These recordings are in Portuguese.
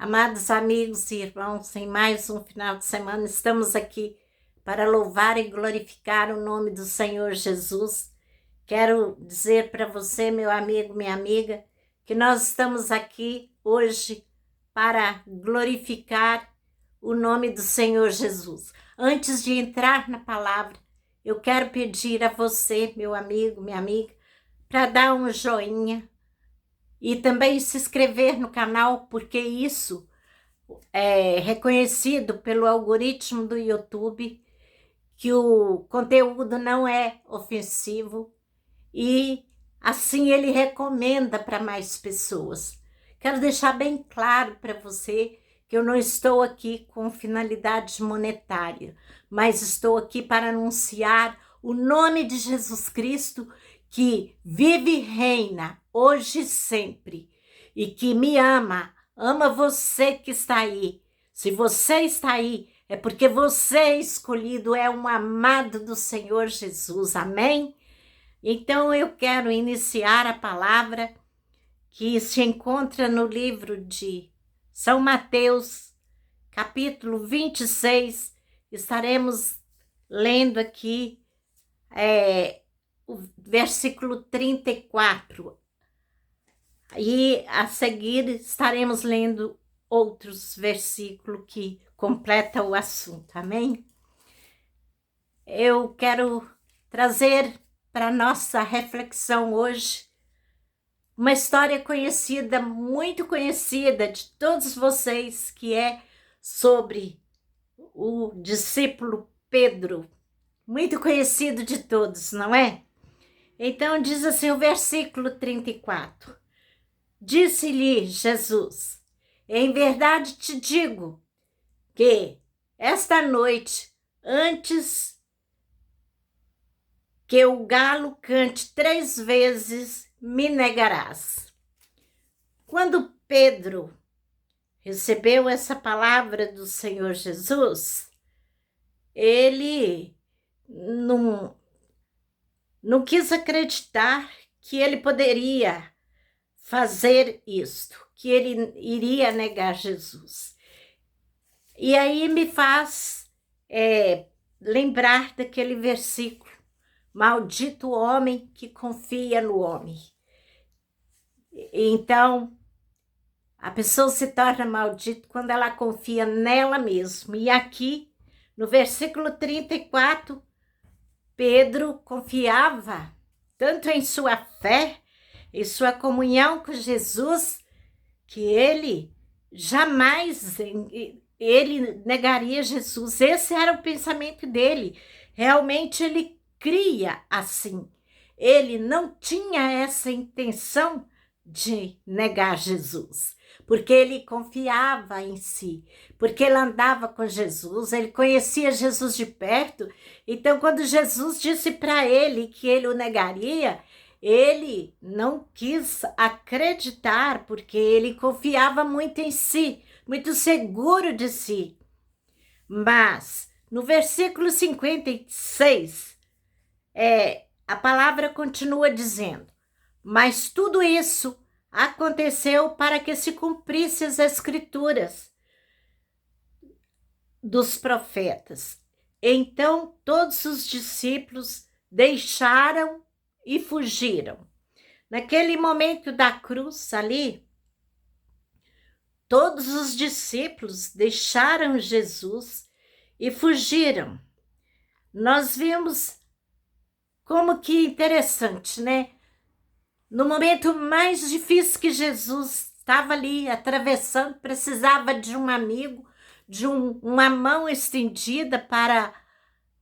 Amados amigos e irmãos, em mais um final de semana, estamos aqui para louvar e glorificar o nome do Senhor Jesus. Quero dizer para você, meu amigo, minha amiga, que nós estamos aqui hoje para glorificar o nome do Senhor Jesus. Antes de entrar na palavra, eu quero pedir a você, meu amigo, minha amiga, para dar um joinha e também se inscrever no canal, porque isso é reconhecido pelo algoritmo do YouTube, que o conteúdo não é ofensivo e assim ele recomenda para mais pessoas. Quero deixar bem claro para você que eu não estou aqui com finalidade monetária, mas estou aqui para anunciar o nome de Jesus Cristo, que vive e reina hoje e sempre, e que me ama você que está aí. Se você está aí, é porque você é escolhido, é um amado do Senhor Jesus, amém? Então eu quero iniciar a palavra que se encontra no livro de São Mateus, capítulo 26, estaremos lendo aqui o versículo 34, e a seguir estaremos lendo outros versículos que completam o assunto, amém? Eu quero trazer para nossa reflexão hoje uma história conhecida, muito conhecida de todos vocês, que é sobre o discípulo Pedro, muito conhecido de todos, não é? Então diz assim o versículo 34, disse-lhe Jesus, em verdade te digo que esta noite, antes que o galo cante 3 vezes, me negarás. Quando Pedro recebeu essa palavra do Senhor Jesus, ele não quis acreditar que ele poderia fazer isto, que ele iria negar Jesus. E aí me faz lembrar daquele versículo, maldito o homem que confia no homem. Então, a pessoa se torna maldita quando ela confia nela mesma. E aqui, no versículo 34, Pedro confiava tanto em sua fé, em sua comunhão com Jesus, que ele jamais ele negaria Jesus. Esse era o pensamento dele. Realmente ele cria assim. Ele não tinha essa intenção de negar Jesus, porque ele confiava em si, porque ele andava com Jesus, ele conhecia Jesus de perto. Então, quando Jesus disse para ele que ele o negaria, ele não quis acreditar, porque ele confiava muito em si, muito seguro de si. Mas, no versículo 56, a palavra continua dizendo, mas tudo isso aconteceu para que se cumprissem as escrituras dos profetas. Então, todos os discípulos deixaram e fugiram. Naquele momento da cruz ali, todos os discípulos deixaram Jesus e fugiram. Nós vimos como que interessante, né? No momento mais difícil que Jesus estava ali atravessando, precisava de um amigo, de uma mão estendida para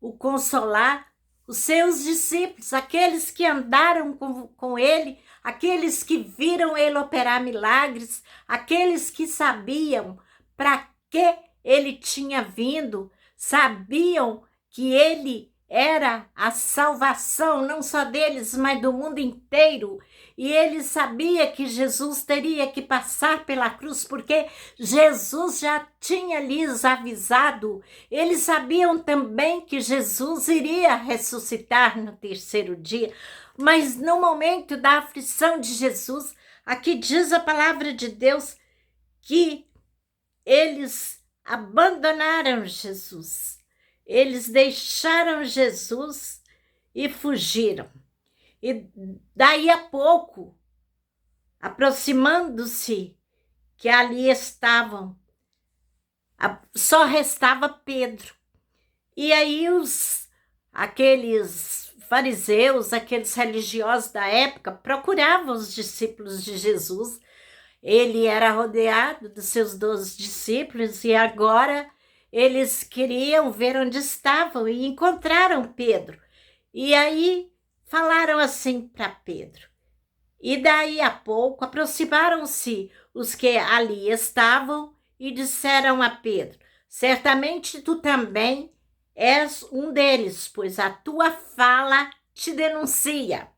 o consolar. Os seus discípulos, aqueles que andaram com ele, aqueles que viram ele operar milagres, aqueles que sabiam para que ele tinha vindo, sabiam que ele era a salvação, não só deles, mas do mundo inteiro. E ele sabia que Jesus teria que passar pela cruz, porque Jesus já tinha lhes avisado. Eles sabiam também que Jesus iria ressuscitar no 3º dia. Mas no momento da aflição de Jesus, aqui diz a palavra de Deus que eles abandonaram Jesus. Eles deixaram Jesus e fugiram. E daí a pouco, aproximando-se, que ali estavam, só restava Pedro. E aí aqueles fariseus, aqueles religiosos da época, procuravam os discípulos de Jesus. Ele era rodeado dos seus 12 discípulos e agora eles queriam ver onde estavam e encontraram Pedro. E aí falaram assim para Pedro. E daí a pouco aproximaram-se os que ali estavam e disseram a Pedro: certamente tu também és um deles, pois a tua fala te denuncia.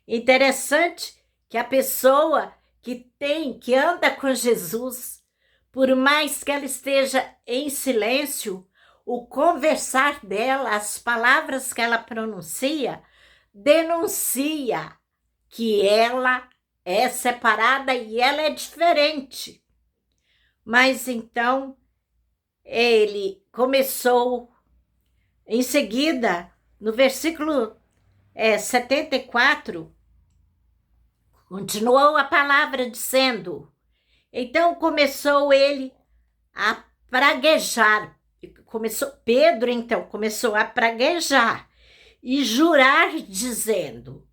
Interessante que a pessoa que anda com Jesus, por mais que ela esteja em silêncio, o conversar dela, as palavras que ela pronuncia, denuncia que ela é separada e ela é diferente. Mas então ele começou em seguida, no versículo 74, continuou a palavra dizendo: então começou ele a praguejar. Pedro então começou a praguejar e jurar dizendo: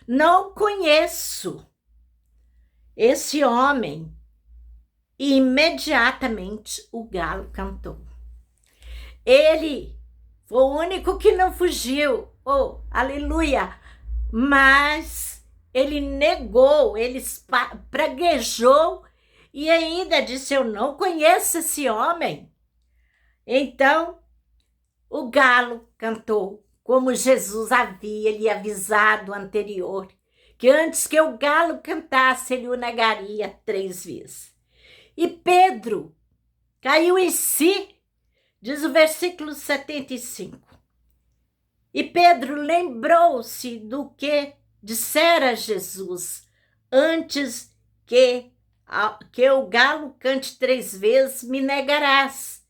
não conheço esse homem. E imediatamente o galo cantou. Ele foi o único que não fugiu. Oh, aleluia! Mas ele negou, ele praguejou e ainda disse: eu não conheço esse homem. Então o galo cantou, como Jesus havia lhe avisado anterior, que antes que o galo cantasse, ele o negaria 3 vezes. E Pedro caiu em si, diz o versículo 75. E Pedro lembrou-se do que dissera Jesus antes que o galo cante 3 vezes, me negarás.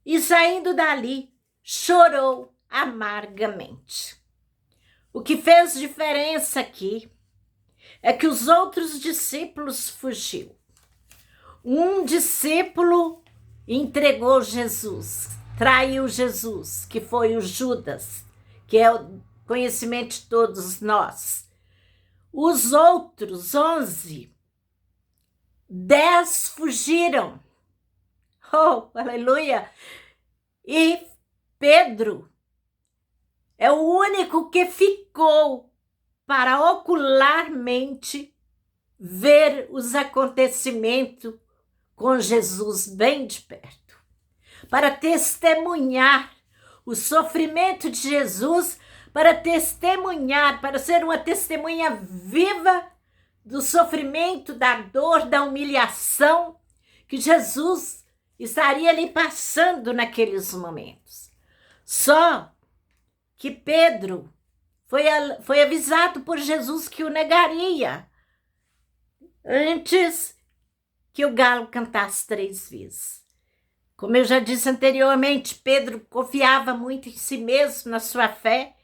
E saindo dali, chorou amargamente. O que fez diferença aqui é que os outros discípulos fugiram. Um discípulo entregou Jesus, traiu Jesus, que foi o Judas, que é o conhecimento de todos nós. Os outros 11, 10 fugiram. Oh, aleluia! E Pedro é o único que ficou para ocularmente ver os acontecimentos com Jesus bem de perto, para testemunhar o sofrimento de Jesus, para testemunhar, para ser uma testemunha viva do sofrimento, da dor, da humilhação que Jesus estaria ali passando naqueles momentos. Só que Pedro foi avisado por Jesus que o negaria antes que o galo cantasse 3 vezes. Como eu já disse anteriormente, Pedro confiava muito em si mesmo, na sua fé,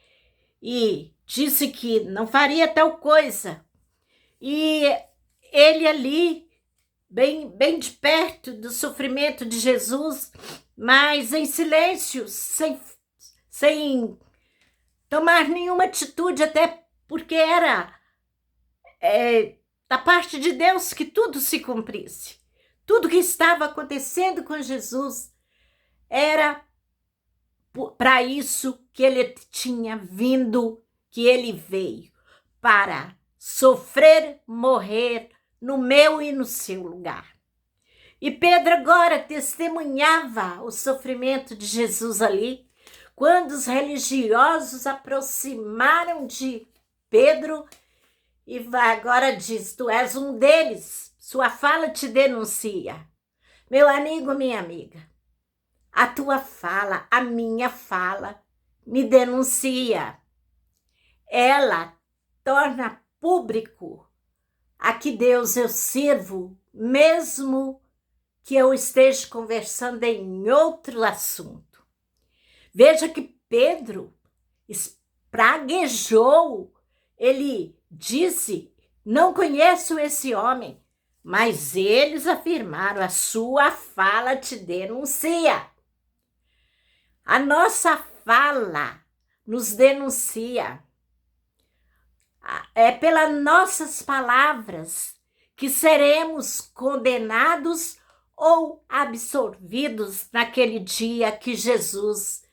e disse que não faria tal coisa. E ele ali, bem de perto do sofrimento de Jesus, mas em silêncio, sem tomar nenhuma atitude, até porque era da parte de Deus que tudo se cumprisse. Tudo que estava acontecendo com Jesus era para isso que ele tinha vindo, que ele veio, para sofrer, morrer no meu e no seu lugar. E Pedro agora testemunhava o sofrimento de Jesus ali, quando os religiosos aproximaram de Pedro. E agora diz: tu és um deles, sua fala te denuncia. Meu amigo, minha amiga, a tua fala, a minha fala, me denuncia. Ela torna público a que Deus eu sirvo, mesmo que eu esteja conversando em outro assunto. Veja que Pedro praguejou, ele disse: não conheço esse homem, mas eles afirmaram: a sua fala te denuncia. A nossa fala nos denuncia. É pelas nossas palavras que seremos condenados ou absorvidos naquele dia que Jesus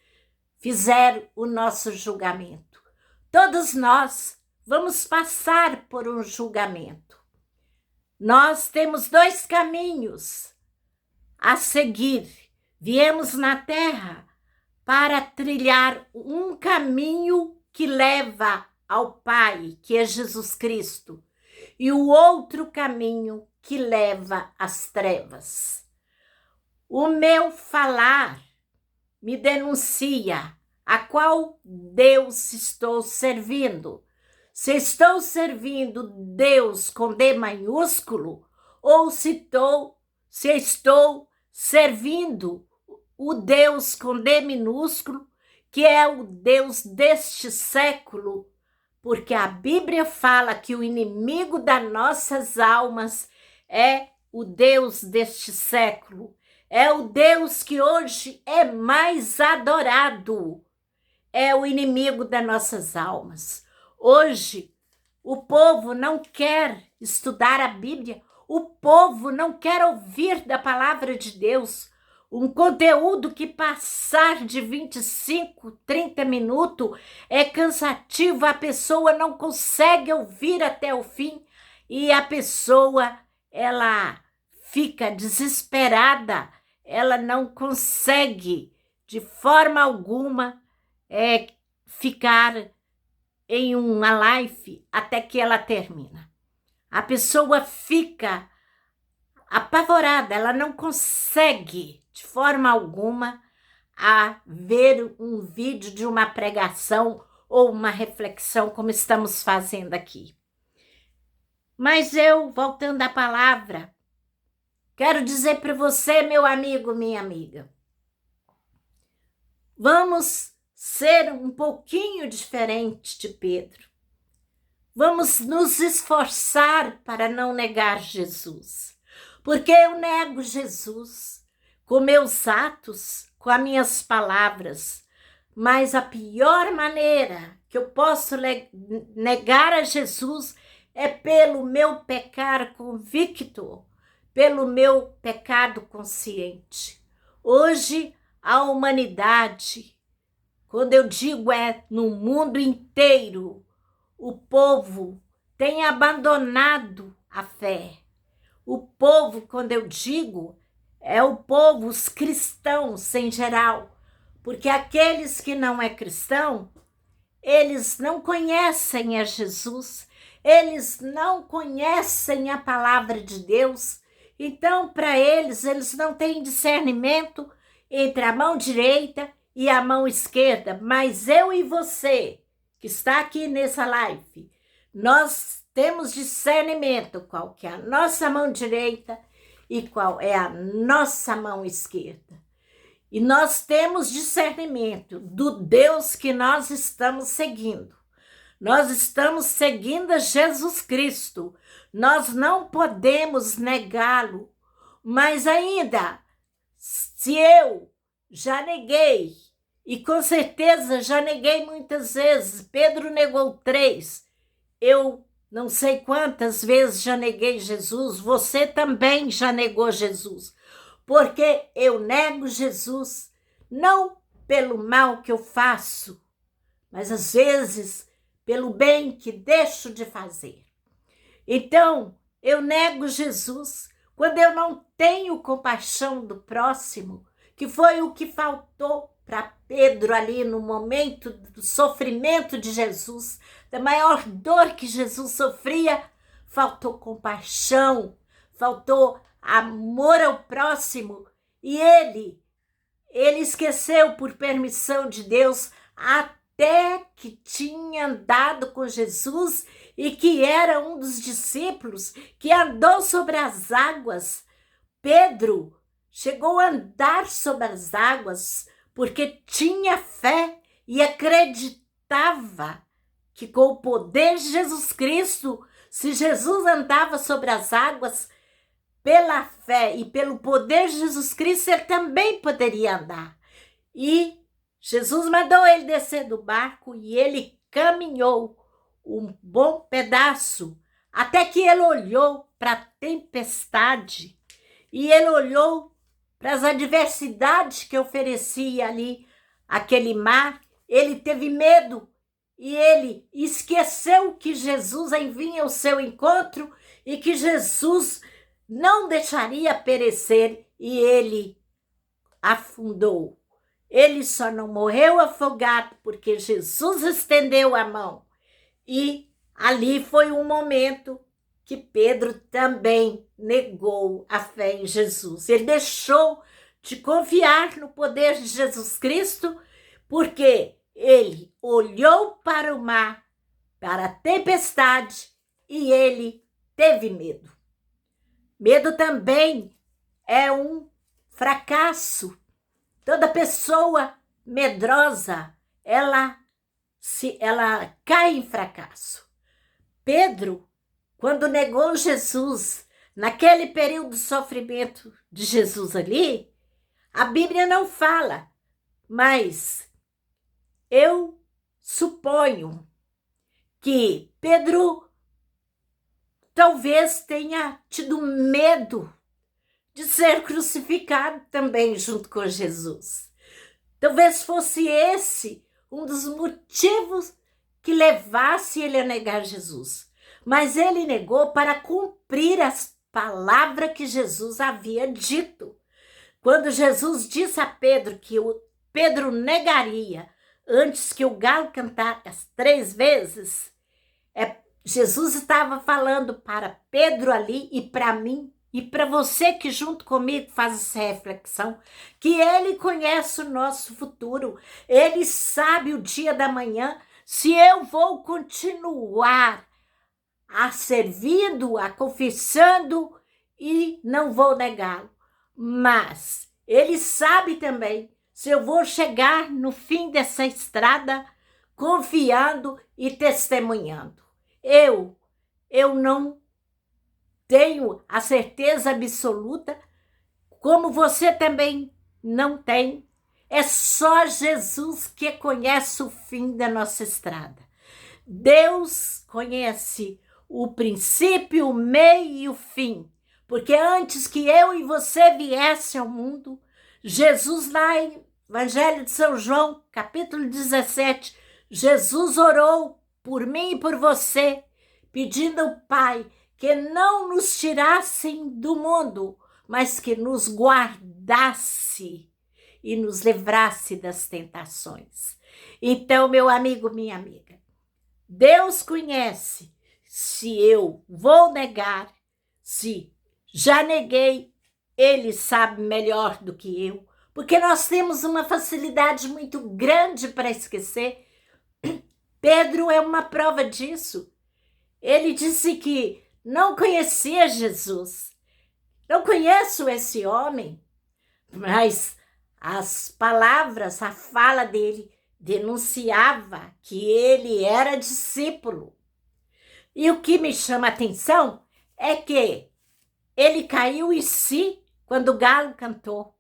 fizer o nosso julgamento. Todos nós vamos passar por um julgamento. Nós temos dois caminhos a seguir. Viemos na terra para trilhar um caminho que leva ao Pai, que é Jesus Cristo, e o outro caminho que leva às trevas. O meu falar me denuncia a qual Deus estou servindo. Se estou servindo Deus com D maiúsculo ou se estou servindo o Deus com D minúsculo, que é o Deus deste século, porque a Bíblia fala que o inimigo das nossas almas é o Deus deste século, é o Deus que hoje é mais adorado, é o inimigo das nossas almas. Hoje, o povo não quer estudar a Bíblia, o povo não quer ouvir da palavra de Deus. Um conteúdo que passar de 25, 30 minutos é cansativo, a pessoa não consegue ouvir até o fim e a pessoa, ela fica desesperada, ela não consegue de forma alguma ficar em uma live até que ela termina. A pessoa fica apavorada, ela não consegue de forma alguma a ver um vídeo de uma pregação ou uma reflexão como estamos fazendo aqui. Mas eu, voltando à palavra, quero dizer para você, meu amigo, minha amiga, vamos ser um pouquinho diferente de Pedro. Vamos nos esforçar para não negar Jesus, porque eu nego Jesus com meus atos, com as minhas palavras, mas a pior maneira que eu posso negar a Jesus é pelo meu pecar convicto, pelo meu pecado consciente. Hoje, a humanidade, quando eu digo no mundo inteiro, o povo tem abandonado a fé. O povo, quando eu digo, é o povo, os cristãos em geral, porque aqueles que não é cristão, eles não conhecem a Jesus, eles não conhecem a palavra de Deus, então para eles não têm discernimento entre a mão direita e a mão esquerda, mas eu e você, que está aqui nessa live, nós temos discernimento qual que é a nossa mão direita e qual é a nossa mão esquerda. E nós temos discernimento do Deus que nós estamos seguindo. Nós estamos seguindo a Jesus Cristo. Nós não podemos negá-lo. Mas ainda, se eu já neguei, e com certeza já neguei muitas vezes, Pedro negou 3, eu não sei quantas vezes já neguei Jesus, você também já negou Jesus, porque eu nego Jesus não pelo mal que eu faço, mas às vezes pelo bem que deixo de fazer. Então, eu nego Jesus quando eu não tenho compaixão do próximo, que foi o que faltou para Pedro ali no momento do sofrimento de Jesus, da maior dor que Jesus sofria, faltou compaixão, faltou amor ao próximo, e ele esqueceu por permissão de Deus até que tinha andado com Jesus e que era um dos discípulos que andou sobre as águas. Pedro chegou a andar sobre as águas porque tinha fé e acreditava que com o poder de Jesus Cristo, se Jesus andava sobre as águas, pela fé e pelo poder de Jesus Cristo, ele também poderia andar. E Jesus mandou ele descer do barco e ele caminhou um bom pedaço, até que ele olhou para a tempestade e ele olhou para as adversidades que oferecia ali aquele mar. Ele teve medo e ele esqueceu que Jesus vinha ao seu encontro e que Jesus não deixaria perecer, e ele afundou. Ele só não morreu afogado porque Jesus estendeu a mão. E ali foi um momento que Pedro também negou a fé em Jesus. Ele deixou de confiar no poder de Jesus Cristo, porque ele olhou para o mar, para a tempestade, e ele teve medo. Medo também é um fracasso. Toda pessoa medrosa, ela cai em fracasso. Pedro, quando negou Jesus, naquele período de sofrimento de Jesus ali, a Bíblia não fala, mas eu suponho que Pedro talvez tenha tido medo de ser crucificado também junto com Jesus. Talvez fosse esse um dos motivos que levasse ele a negar Jesus. Mas ele negou para cumprir as palavras que Jesus havia dito. Quando Jesus disse a Pedro que Pedro negaria antes que o galo cantasse 3 vezes, Jesus estava falando para Pedro ali e para mim e para você que junto comigo faz essa reflexão, que ele conhece o nosso futuro, ele sabe o dia da manhã, se eu vou continuar a servindo, a confessando e não vou negá-lo. Mas ele sabe também se eu vou chegar no fim dessa estrada confiando e testemunhando. Eu não tenho a certeza absoluta, como você também não tem. É só Jesus que conhece o fim da nossa estrada. Deus conhece o princípio, o meio e o fim. Porque antes que eu e você viesse ao mundo, Jesus, lá em Evangelho de São João, capítulo 17, Jesus orou por mim e por você, pedindo ao Pai que não nos tirassem do mundo, mas que nos guardasse e nos livrasse das tentações. Então, meu amigo, minha amiga, Deus conhece se eu vou negar, se já neguei, Ele sabe melhor do que eu, porque nós temos uma facilidade muito grande para esquecer. Pedro é uma prova disso. Ele disse que não conhecia Jesus. Não conheço esse homem, mas as palavras, a fala dele denunciava que ele era discípulo. E o que me chama a atenção é que ele caiu em si quando o galo cantou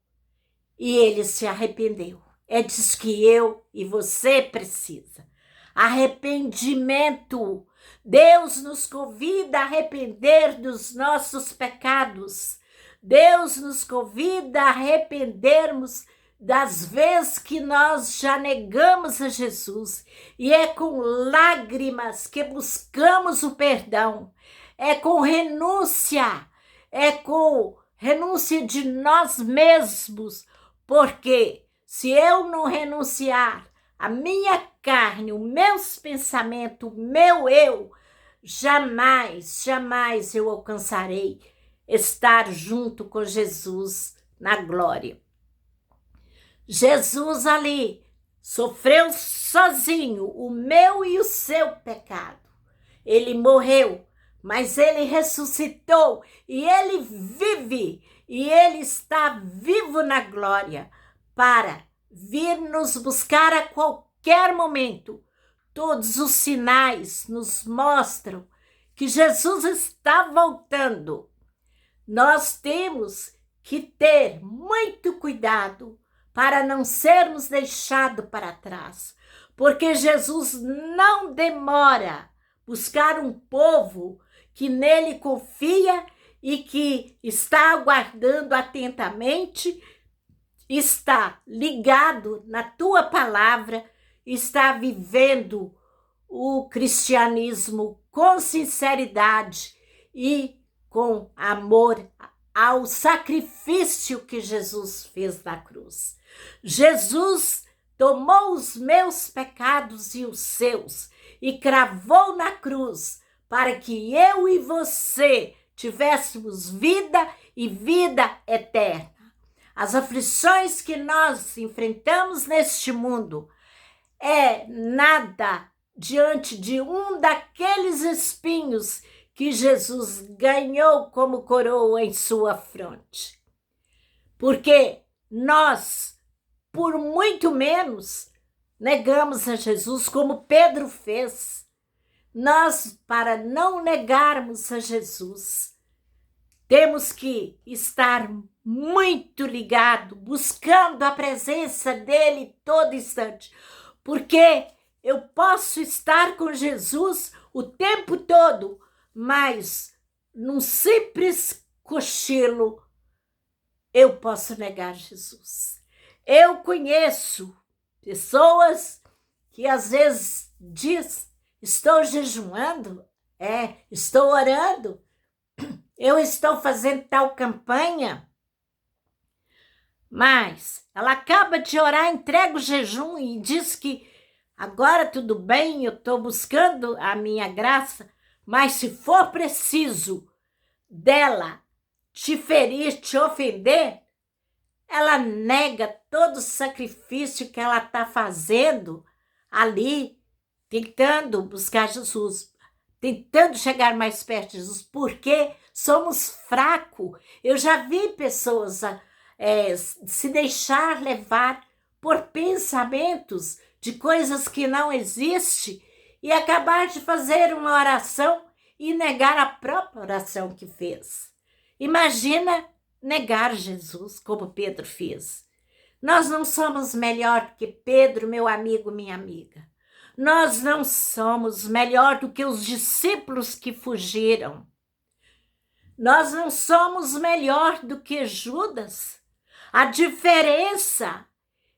e ele se arrependeu. É disso que eu e você precisa. Arrependimento. Deus nos convida a arrepender dos nossos pecados. Deus nos convida a arrependermos das vezes que nós já negamos a Jesus. E é com lágrimas que buscamos o perdão. É com renúncia. É com renúncia de nós mesmos. Porque se eu não renunciar a minha carne, os meus pensamentos, o meu eu, jamais eu alcançarei estar junto com Jesus na glória. Jesus ali sofreu sozinho o meu e o seu pecado. Ele morreu, mas ele ressuscitou e ele vive. e Ele está vivo na glória para vir nos buscar a qualquer momento. Todos os sinais nos mostram que Jesus está voltando. Nós temos que ter muito cuidado para não sermos deixados para trás, porque Jesus não demora buscar um povo que nele confia e que está aguardando atentamente, está ligado na tua palavra, está vivendo o cristianismo com sinceridade e com amor ao sacrifício que Jesus fez na cruz. Jesus tomou os meus pecados e os seus e cravou na cruz para que eu e você tivéssemos vida e vida eterna. As aflições que nós enfrentamos neste mundo é nada diante de um daqueles espinhos que Jesus ganhou como coroa em sua fronte. Porque nós, por muito menos, negamos a Jesus como Pedro fez. Nós, para não negarmos a Jesus, temos que estar muito ligado, buscando a presença dele todo instante. Porque eu posso estar com Jesus o tempo todo, mas num simples cochilo eu posso negar Jesus. Eu conheço pessoas que às vezes diz: estou jejuando, estou orando, eu estou fazendo tal campanha, mas ela acaba de orar, entrega o jejum e diz que agora tudo bem, eu estou buscando a minha graça, mas se for preciso dela te ferir, te ofender, ela nega todo o sacrifício que ela está fazendo ali, tentando buscar Jesus, tentando chegar mais perto de Jesus, porque somos fracos. Eu já vi pessoas se deixar levar por pensamentos de coisas que não existem e acabar de fazer uma oração e negar a própria oração que fez. Imagina negar Jesus como Pedro fez. Nós não somos melhor que Pedro, meu amigo, minha amiga. Nós não somos melhor do que os discípulos que fugiram. Nós não somos melhor do que Judas. A diferença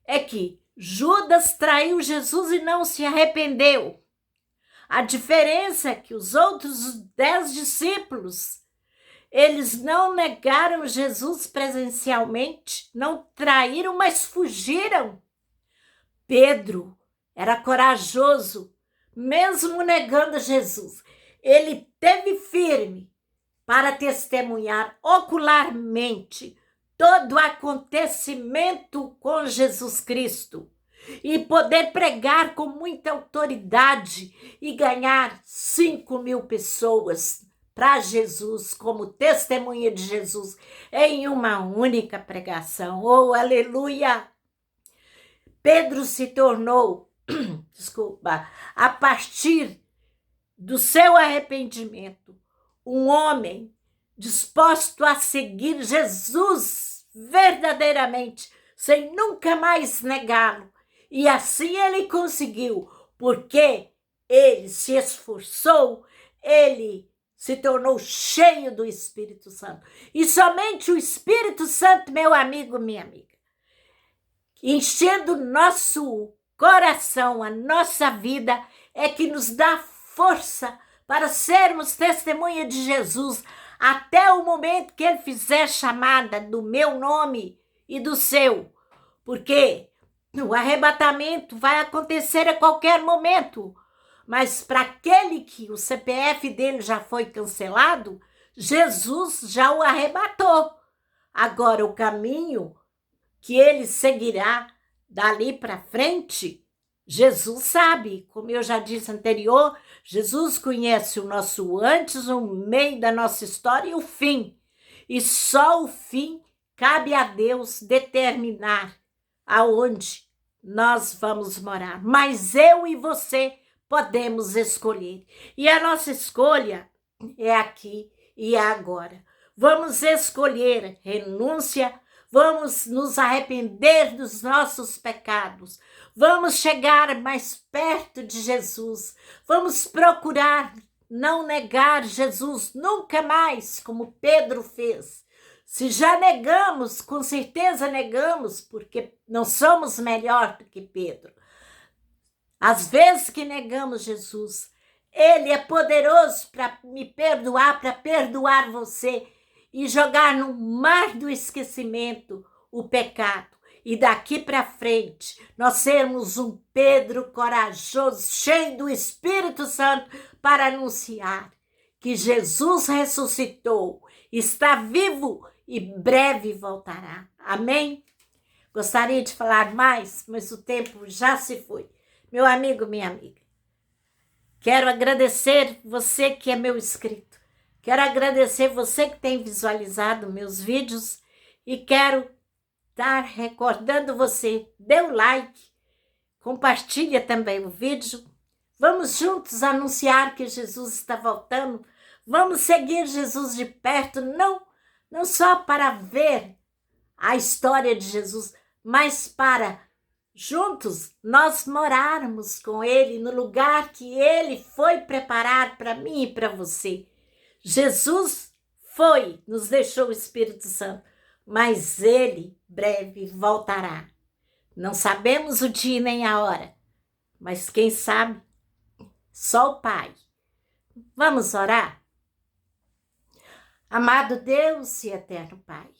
é que Judas traiu Jesus e não se arrependeu. A diferença é que os outros 10 discípulos, eles não negaram Jesus presencialmente, não traíram, mas fugiram. Pedro era corajoso, mesmo negando Jesus. Ele teve firme para testemunhar ocularmente todo o acontecimento com Jesus Cristo e poder pregar com muita autoridade e ganhar 5.000 pessoas para Jesus, como testemunha de Jesus, em uma única pregação. Oh, aleluia! Pedro se tornou, a partir do seu arrependimento, um homem disposto a seguir Jesus verdadeiramente, sem nunca mais negá-lo. E assim ele conseguiu, porque ele se esforçou, ele se tornou cheio do Espírito Santo. E somente o Espírito Santo, meu amigo, minha amiga, enchendo nosso coração, a nossa vida, é que nos dá força para sermos testemunha de Jesus até o momento que ele fizer chamada do meu nome e do seu. Porque o arrebatamento vai acontecer a qualquer momento. Mas para aquele que o CPF dele já foi cancelado, Jesus já o arrebatou. Agora, o caminho que ele seguirá dali para frente, Jesus sabe. Como eu já disse anterior, Jesus conhece o nosso antes, o meio da nossa história e o fim. e só o fim cabe a Deus determinar aonde nós vamos morar. Mas eu e você podemos escolher. E a nossa escolha é aqui e é agora. Vamos escolher renúncia, vamos nos arrepender dos nossos pecados, vamos chegar mais perto de Jesus, vamos procurar não negar Jesus nunca mais, como Pedro fez. Se já negamos, com certeza negamos, porque não somos melhor do que Pedro. Às vezes que negamos Jesus, Ele é poderoso para me perdoar, para perdoar você e jogar no mar do esquecimento o pecado. E daqui para frente, nós sermos um Pedro corajoso, cheio do Espírito Santo, para anunciar que Jesus ressuscitou, está vivo e breve voltará. Amém? Gostaria de falar mais, mas o tempo já se foi. Meu amigo, minha amiga, quero agradecer você que é meu inscrito. Quero agradecer você que tem visualizado meus vídeos e quero estar recordando você. Dê o like, compartilha também o vídeo. Vamos juntos anunciar que Jesus está voltando. Vamos seguir Jesus de perto, não só para ver a história de Jesus, mas para juntos nós morarmos com Ele no lugar que Ele foi preparar para mim e para você. Jesus nos deixou o Espírito Santo, mas Ele breve voltará. Não sabemos o dia nem a hora, mas quem sabe, só o Pai. Vamos orar? Amado Deus e eterno Pai,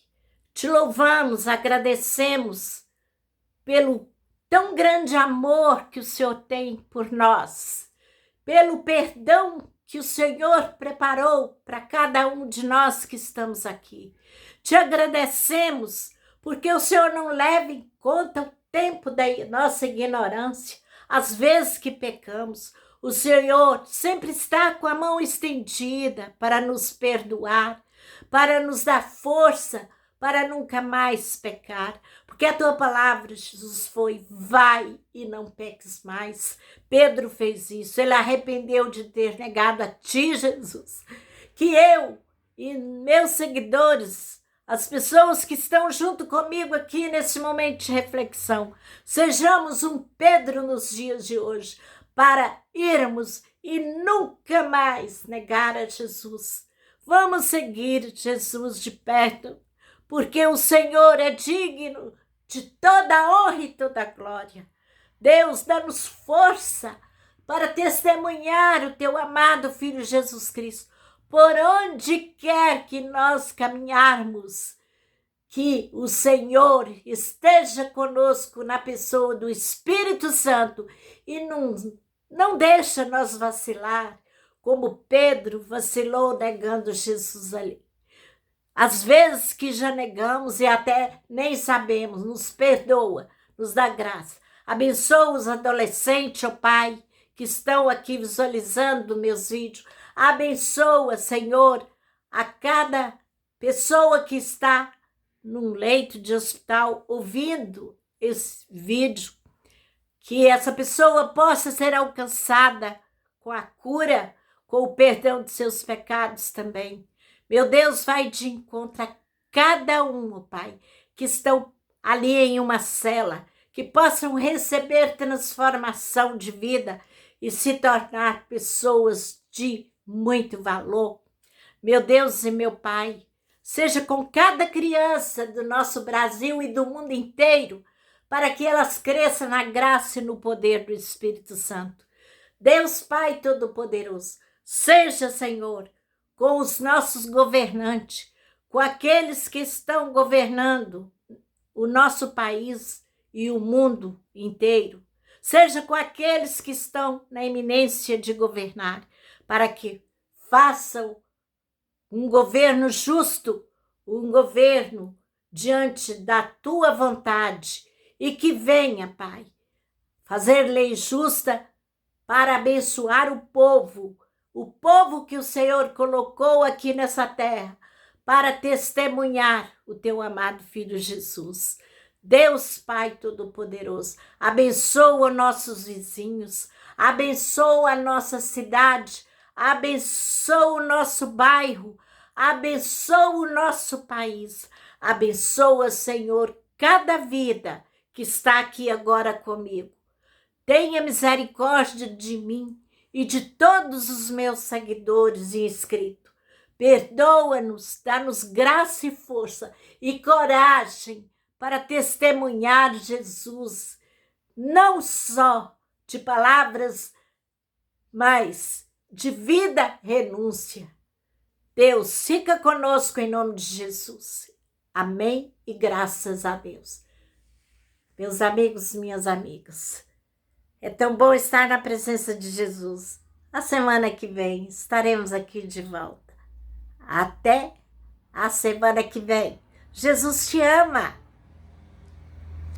te louvamos, agradecemos pelo tão grande amor que o Senhor tem por nós, pelo perdão que o Senhor preparou para cada um de nós que estamos aqui. Te agradecemos porque o Senhor não leva em conta o tempo da nossa ignorância, as vezes que pecamos. O Senhor sempre está com a mão estendida para nos perdoar, para nos dar força, para nunca mais pecar. Porque a tua palavra, Jesus, foi: vai e não peques mais. Pedro fez isso, ele arrependeu de ter negado a ti, Jesus. Que eu e meus seguidores, as pessoas que estão junto comigo aqui nesse momento de reflexão, sejamos um Pedro nos dias de hoje, para irmos e nunca mais negar a Jesus. Vamos seguir Jesus de perto, porque o Senhor é digno de toda a honra e toda a glória. Deus, dá-nos força para testemunhar o teu amado Filho Jesus Cristo, por onde quer que nós caminharmos. Que o Senhor esteja conosco na pessoa do Espírito Santo e não deixa nós vacilar, como Pedro vacilou negando Jesus ali. Às vezes que já negamos e até nem sabemos, nos perdoa, nos dá graça. Abençoa os adolescentes, ó Pai, que estão aqui visualizando meus vídeos. Abençoa, Senhor, a cada pessoa que está num leito de hospital ouvindo esse vídeo, que essa pessoa possa ser alcançada com a cura, com o perdão de seus pecados também. Meu Deus, vai de encontro a cada um, ó Pai, que estão ali em uma cela, que possam receber transformação de vida e se tornar pessoas de muito valor. Meu Deus e meu Pai, seja com cada criança do nosso Brasil e do mundo inteiro, para que elas cresçam na graça e no poder do Espírito Santo. Deus Pai Todo-Poderoso, seja, Senhor, com os nossos governantes, com aqueles que estão governando o nosso país e o mundo inteiro. Seja com aqueles que estão na iminência de governar, para que façam um governo justo, um governo diante da tua vontade, e que venha, Pai, fazer lei justa para abençoar o povo que o Senhor colocou aqui nessa terra, para testemunhar o teu amado Filho Jesus. Deus Pai Todo-Poderoso, abençoa nossos vizinhos, abençoa a nossa cidade, abençoa o nosso bairro, abençoa o nosso país, abençoa, Senhor, cada vida que está aqui agora comigo. Tenha misericórdia de mim e de todos os meus seguidores e inscritos. Perdoa-nos, dá-nos graça e força e coragem para testemunhar Jesus, não só de palavras, mas de vida, renúncia. Deus, fica conosco em nome de Jesus. Amém e graças a Deus. Meus amigos, minhas amigas, é tão bom estar na presença de Jesus. A semana que vem estaremos aqui de volta. Até a semana que vem. Jesus te ama.